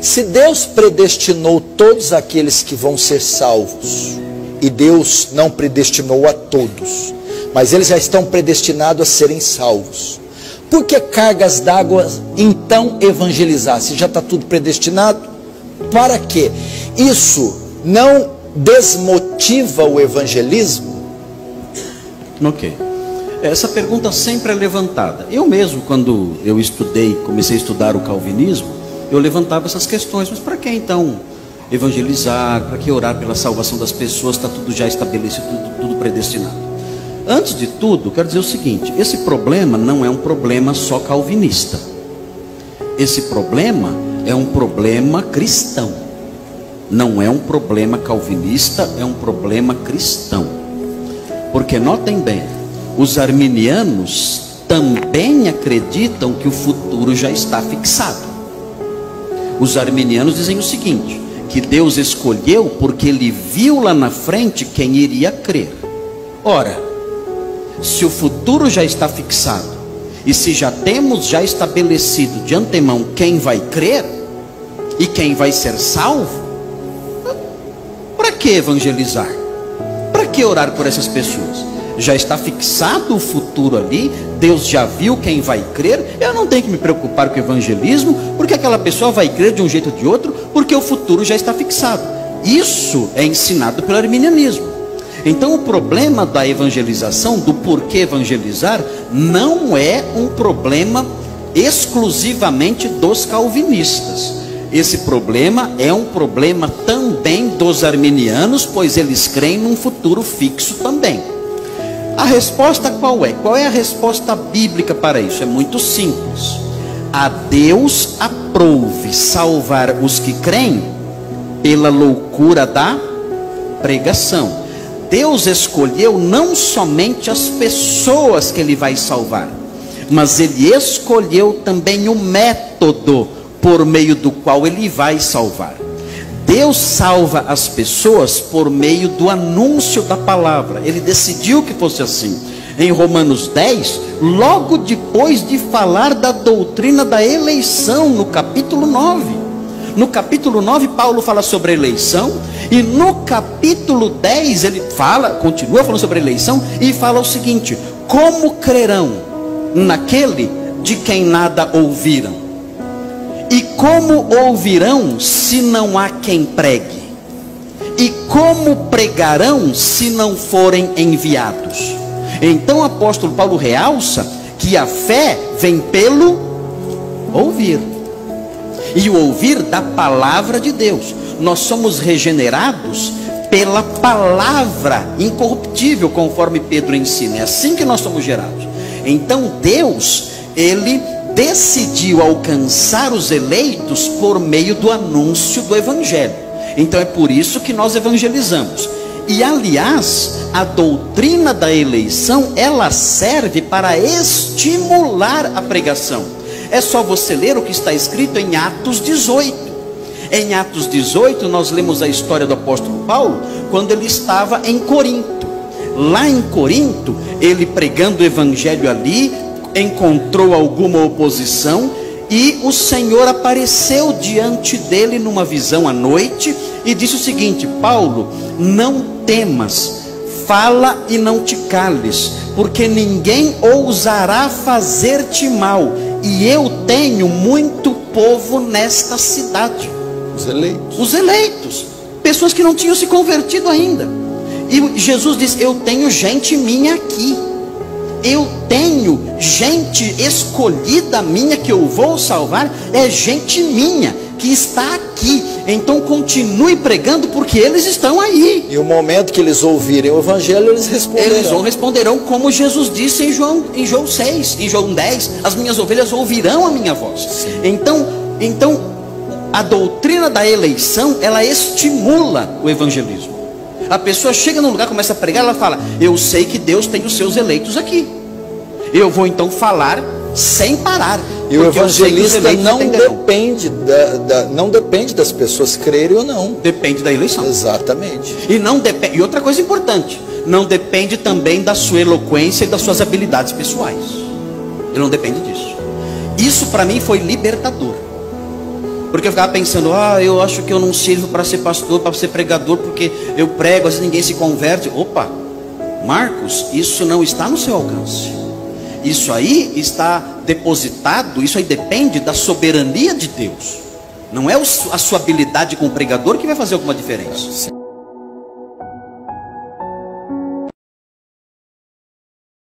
Se Deus predestinou todos aqueles que vão ser salvos, e Deus não predestinou a todos, mas eles já estão predestinados a serem salvos, por que cargas d'água então evangelizar? Se já está tudo predestinado, para quê? Isso não desmotiva o evangelismo? Ok. Essa pergunta sempre é levantada. Eu mesmo, quando eu comecei a estudar o calvinismo, eu levantava essas questões. Mas para que então evangelizar? Para que orar pela salvação das pessoas? Está tudo já estabelecido, tudo predestinado. Antes de tudo, quero dizer o seguinte: esse problema não é um problema só calvinista. Esse problema é um problema cristão. Não é um problema calvinista, é um problema cristão. Porque notem bem, os arminianos também acreditam que o futuro já está fixado. Os arminianos dizem o seguinte: que Deus escolheu porque Ele viu lá na frente quem iria crer. Ora, se o futuro já está fixado, e se já temos já estabelecido de antemão quem vai crer, e quem vai ser salvo, para que evangelizar? Para que orar por essas pessoas? Já está fixado o futuro ali, Deus já viu quem vai crer, eu não tenho que me preocupar com o evangelismo, porque aquela pessoa vai crer de um jeito ou de outro, porque o futuro já está fixado. Isso é ensinado pelo arminianismo. Então o problema da evangelização, do porquê evangelizar, não é um problema exclusivamente dos calvinistas. Esse problema é um problema também dos arminianos, pois eles creem num futuro fixo também. A resposta qual é? Qual é a resposta bíblica para isso? É muito simples. A Deus aprouve salvar os que creem pela loucura da pregação. Deus escolheu não somente as pessoas que Ele vai salvar, mas Ele escolheu também o método por meio do qual Ele vai salvar. Deus salva as pessoas por meio do anúncio da palavra. Ele decidiu que fosse assim. Em Romanos 10, logo depois de falar da doutrina da eleição, no capítulo 9. No capítulo 9, Paulo fala sobre a eleição, e no capítulo 10 ele continua falando sobre a eleição, e fala o seguinte: como crerão naquele de quem nada ouviram? E como ouvirão se não há quem pregue? E como pregarão se não forem enviados? Então o apóstolo Paulo realça que a fé vem pelo ouvir, e o ouvir da palavra de Deus. Nós somos regenerados pela palavra incorruptível, conforme Pedro ensina. É assim que nós somos gerados. Então Deus, Ele decidiu alcançar os eleitos por meio do anúncio do evangelho. Então é por isso que nós evangelizamos. E aliás, a doutrina da eleição, ela serve para estimular a pregação. É só você ler o que está escrito em Atos 18. Em Atos 18 nós lemos a história do apóstolo Paulo, quando ele estava em Corinto. Lá em Corinto, ele pregando o evangelho ali, encontrou alguma oposição, e o Senhor apareceu diante dele numa visão à noite, e disse o seguinte: Paulo, não temas, fala e não te cales, porque ninguém ousará fazer-te mal, e eu tenho muito povo nesta cidade. Os eleitos, pessoas que não tinham se convertido ainda. E Jesus diz: eu tenho gente minha aqui, eu tenho gente escolhida minha que eu vou salvar, é gente minha que está aqui. Então continue pregando, porque eles estão aí. E o momento que eles ouvirem o evangelho, eles responderão como Jesus disse em João 6, em João 10, as minhas ovelhas ouvirão a minha voz. Então a doutrina da eleição, ela estimula o evangelismo. A pessoa chega num lugar, começa a pregar, ela fala: eu sei que Deus tem os seus eleitos aqui, eu vou então falar sem parar. E o evangelista não depende das pessoas crerem ou não. Depende da eleição. Exatamente. E outra coisa importante, não depende também da sua eloquência e das suas habilidades pessoais. Ele não depende disso. Isso para mim foi libertador. Porque eu ficava pensando, eu acho que eu não sirvo para ser pastor, para ser pregador, porque eu prego, às vezes ninguém se converte. Opa, Marcos, isso não está no seu alcance. Isso aí está depositado, isso aí depende da soberania de Deus. Não é a sua habilidade como pregador que vai fazer alguma diferença.